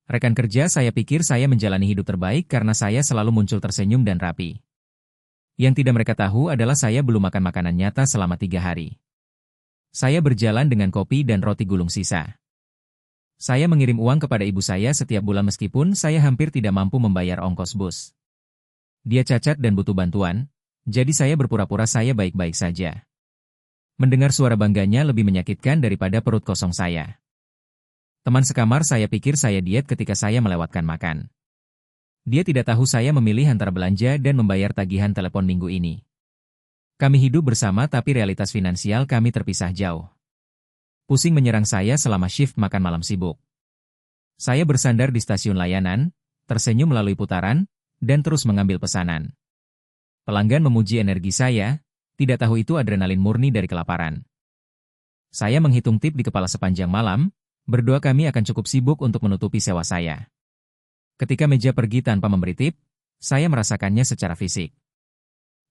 Rekan kerja saya pikir saya menjalani hidup terbaik karena saya selalu muncul tersenyum dan rapi. Yang tidak mereka tahu adalah saya belum makan makanan nyata selama 3 hari. Saya berjalan dengan kopi dan roti gulung sisa. Saya mengirim uang kepada ibu saya setiap bulan meskipun saya hampir tidak mampu membayar ongkos bus. Dia cacat dan butuh bantuan, jadi saya berpura-pura saya baik-baik saja. Mendengar suara bangganya lebih menyakitkan daripada perut kosong saya. Teman sekamar saya pikir saya diet ketika saya melewatkan makan. Dia tidak tahu saya memilih antara belanja dan membayar tagihan telepon minggu ini. Kami hidup bersama tapi realitas finansial kami terpisah jauh. Pusing menyerang saya selama shift makan malam sibuk. Saya bersandar di stasiun layanan, tersenyum melalui putaran, dan terus mengambil pesanan. Pelanggan memuji energi saya, tidak tahu itu adrenalin murni dari kelaparan. Saya menghitung tip di kepala sepanjang malam, berdoa kami akan cukup sibuk untuk menutupi sewa saya. Ketika meja pergi tanpa memberi tip, saya merasakannya secara fisik.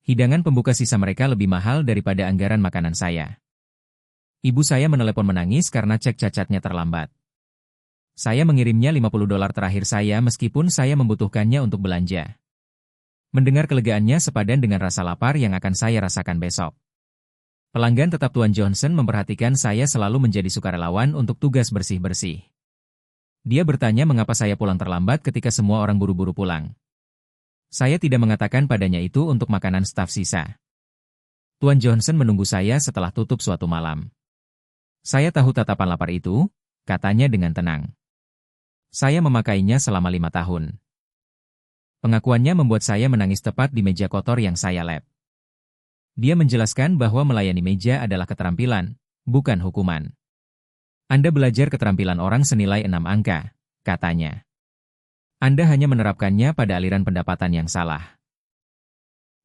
Hidangan pembuka sisa mereka lebih mahal daripada anggaran makanan saya. Ibu saya menelepon menangis karena cek cacatnya terlambat. Saya mengirimnya $50 terakhir saya meskipun saya membutuhkannya untuk belanja. Mendengar kelegaannya sepadan dengan rasa lapar yang akan saya rasakan besok. Pelanggan tetap Tuan Johnson memperhatikan saya selalu menjadi sukarelawan untuk tugas bersih-bersih. Dia bertanya mengapa saya pulang terlambat ketika semua orang buru-buru pulang. Saya tidak mengatakan padanya itu untuk makanan staf sisa. Tuan Johnson menunggu saya setelah tutup suatu malam. Saya tahu tatapan lapar itu, katanya dengan tenang. Saya memakainya selama 5 tahun. Pengakuannya membuat saya menangis tepat di meja kotor yang saya lap. Dia menjelaskan bahwa melayani meja adalah keterampilan, bukan hukuman. Anda belajar keterampilan orang senilai 6 angka, katanya. Anda hanya menerapkannya pada aliran pendapatan yang salah.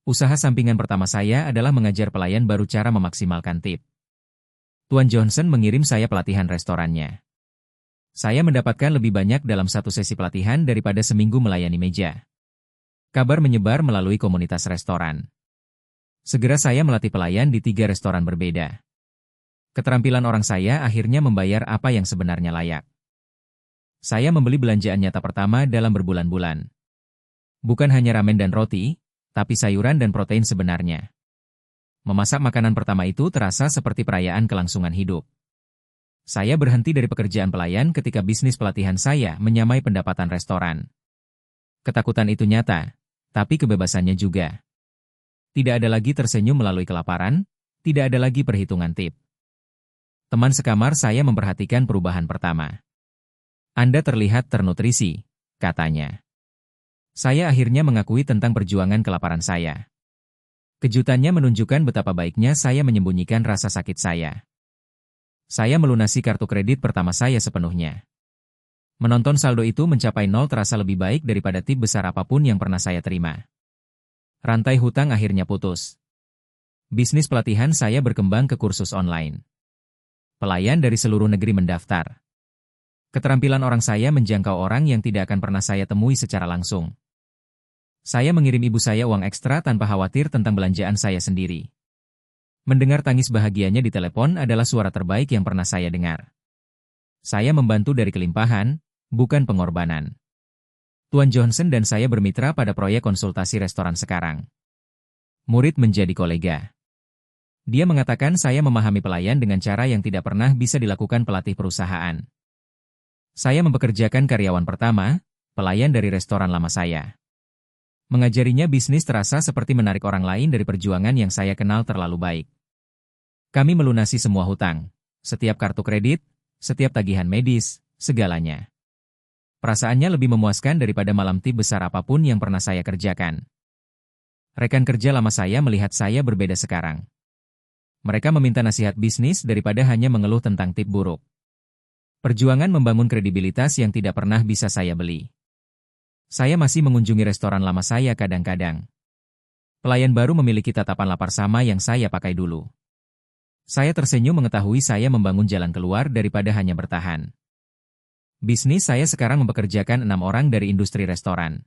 Usaha sampingan pertama saya adalah mengajar pelayan baru cara memaksimalkan tip. Tuan Johnson mengirim saya pelatihan restorannya. Saya mendapatkan lebih banyak dalam satu sesi pelatihan daripada seminggu melayani meja. Kabar menyebar melalui komunitas restoran. Segera saya melatih pelayan di 3 restoran berbeda. Keterampilan orang saya akhirnya membayar apa yang sebenarnya layak. Saya membeli belanjaan nyata pertama dalam berbulan-bulan. Bukan hanya ramen dan roti, tapi sayuran dan protein sebenarnya. Memasak makanan pertama itu terasa seperti perayaan kelangsungan hidup. Saya berhenti dari pekerjaan pelayan ketika bisnis pelatihan saya menyamai pendapatan restoran. Ketakutan itu nyata, tapi kebebasannya juga. Tidak ada lagi tersenyum melalui kelaparan, tidak ada lagi perhitungan tip. Teman sekamar saya memperhatikan perubahan pertama. Anda terlihat ternutrisi, katanya. Saya akhirnya mengakui tentang perjuangan kelaparan saya. Kejutannya menunjukkan betapa baiknya saya menyembunyikan rasa sakit saya. Saya melunasi kartu kredit pertama saya sepenuhnya. Menonton saldo itu mencapai 0 terasa lebih baik daripada tip besar apapun yang pernah saya terima. Rantai hutang akhirnya putus. Bisnis pelatihan saya berkembang ke kursus online. Pelayan dari seluruh negeri mendaftar. Keterampilan orang saya menjangkau orang yang tidak akan pernah saya temui secara langsung. Saya mengirim ibu saya uang ekstra tanpa khawatir tentang belanjaan saya sendiri. Mendengar tangis bahagianya di telepon adalah suara terbaik yang pernah saya dengar. Saya membantu dari kelimpahan, bukan pengorbanan. Tuan Johnson dan saya bermitra pada proyek konsultasi restoran sekarang. Murid menjadi kolega. Dia mengatakan saya memahami pelayan dengan cara yang tidak pernah bisa dilakukan pelatih perusahaan. Saya mempekerjakan karyawan pertama, pelayan dari restoran lama saya. Mengajarinya bisnis terasa seperti menarik orang lain dari perjuangan yang saya kenal terlalu baik. Kami melunasi semua hutang, setiap kartu kredit, setiap tagihan medis, segalanya. Perasaannya lebih memuaskan daripada malam tip besar apapun yang pernah saya kerjakan. Rekan kerja lama saya melihat saya berbeda sekarang. Mereka meminta nasihat bisnis daripada hanya mengeluh tentang tip buruk. Perjuangan membangun kredibilitas yang tidak pernah bisa saya beli. Saya masih mengunjungi restoran lama saya kadang-kadang. Pelayan baru memiliki tatapan lapar sama yang saya pakai dulu. Saya tersenyum mengetahui saya membangun jalan keluar daripada hanya bertahan. Bisnis saya sekarang mempekerjakan 6 orang dari industri restoran.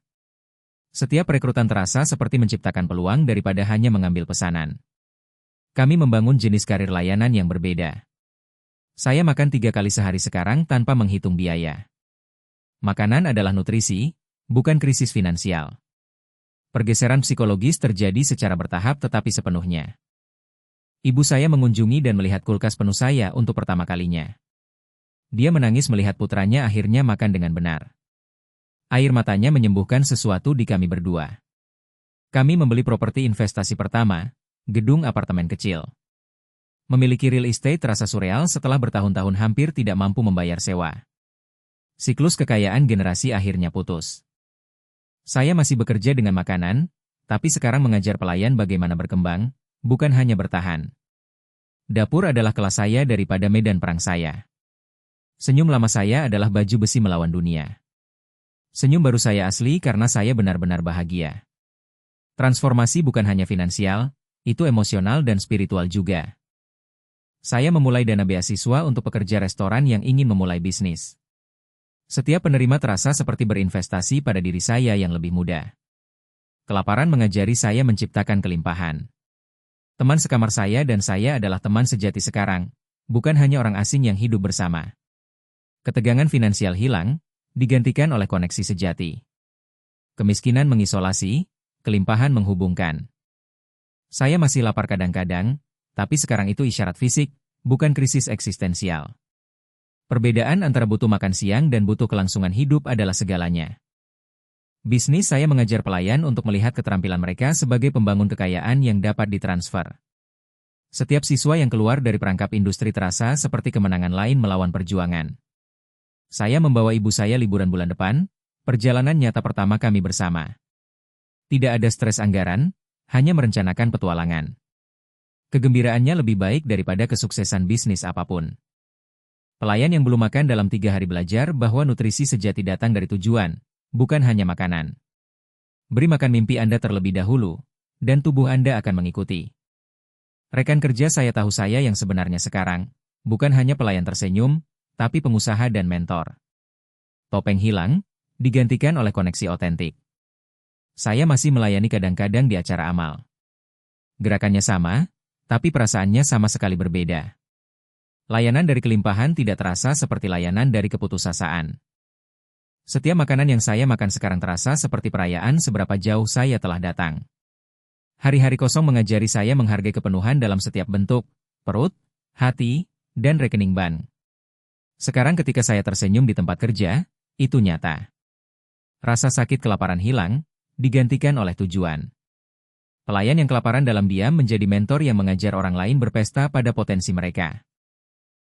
Setiap rekrutan terasa seperti menciptakan peluang daripada hanya mengambil pesanan. Kami membangun jenis karir layanan yang berbeda. Saya makan 3 kali sehari sekarang tanpa menghitung biaya. Makanan adalah nutrisi, bukan krisis finansial. Pergeseran psikologis terjadi secara bertahap tetapi sepenuhnya. Ibu saya mengunjungi dan melihat kulkas penuh saya untuk pertama kalinya. Dia menangis melihat putranya akhirnya makan dengan benar. Air matanya menyembuhkan sesuatu di kami berdua. Kami membeli properti investasi pertama, gedung apartemen kecil. Memiliki real estate terasa surreal setelah bertahun-tahun hampir tidak mampu membayar sewa. Siklus kekayaan generasi akhirnya putus. Saya masih bekerja dengan makanan, tapi sekarang mengajar pelayan bagaimana berkembang, bukan hanya bertahan. Dapur adalah kelas saya daripada medan perang saya. Senyum lama saya adalah baju besi melawan dunia. Senyum baru saya asli karena saya benar-benar bahagia. Transformasi bukan hanya finansial, itu emosional dan spiritual juga. Saya memulai dana beasiswa untuk pekerja restoran yang ingin memulai bisnis. Setiap penerima terasa seperti berinvestasi pada diri saya yang lebih muda. Kelaparan mengajari saya menciptakan kelimpahan. Teman sekamar saya dan saya adalah teman sejati sekarang, bukan hanya orang asing yang hidup bersama. Ketegangan finansial hilang, digantikan oleh koneksi sejati. Kemiskinan mengisolasi, kelimpahan menghubungkan. Saya masih lapar kadang-kadang, tapi sekarang itu isyarat fisik, bukan krisis eksistensial. Perbedaan antara butuh makan siang dan butuh kelangsungan hidup adalah segalanya. Bisnis saya mengajar pelayan untuk melihat keterampilan mereka sebagai pembangun kekayaan yang dapat ditransfer. Setiap siswa yang keluar dari perangkap industri terasa seperti kemenangan lain melawan perjuangan. Saya membawa ibu saya liburan bulan depan, perjalanan nyata pertama kami bersama. Tidak ada stres anggaran, hanya merencanakan petualangan. Kegembiraannya lebih baik daripada kesuksesan bisnis apapun. Pelayan yang belum makan dalam 3 hari belajar bahwa nutrisi sejati datang dari tujuan, bukan hanya makanan. Beri makan mimpi Anda terlebih dahulu, dan tubuh Anda akan mengikuti. Rekan kerja saya tahu saya yang sebenarnya sekarang, bukan hanya pelayan tersenyum, tapi pengusaha dan mentor. Topeng hilang, digantikan oleh koneksi otentik. Saya masih melayani kadang-kadang di acara amal. Gerakannya sama, tapi perasaannya sama sekali berbeda. Layanan dari kelimpahan tidak terasa seperti layanan dari keputusasaan. Setiap makanan yang saya makan sekarang terasa seperti perayaan seberapa jauh saya telah datang. Hari-hari kosong mengajari saya menghargai kepenuhan dalam setiap bentuk, perut, hati, dan rekening bank. Sekarang ketika saya tersenyum di tempat kerja, itu nyata. Rasa sakit kelaparan hilang, digantikan oleh tujuan. Pelayan yang kelaparan dalam diam menjadi mentor yang mengajar orang lain berpesta pada potensi mereka.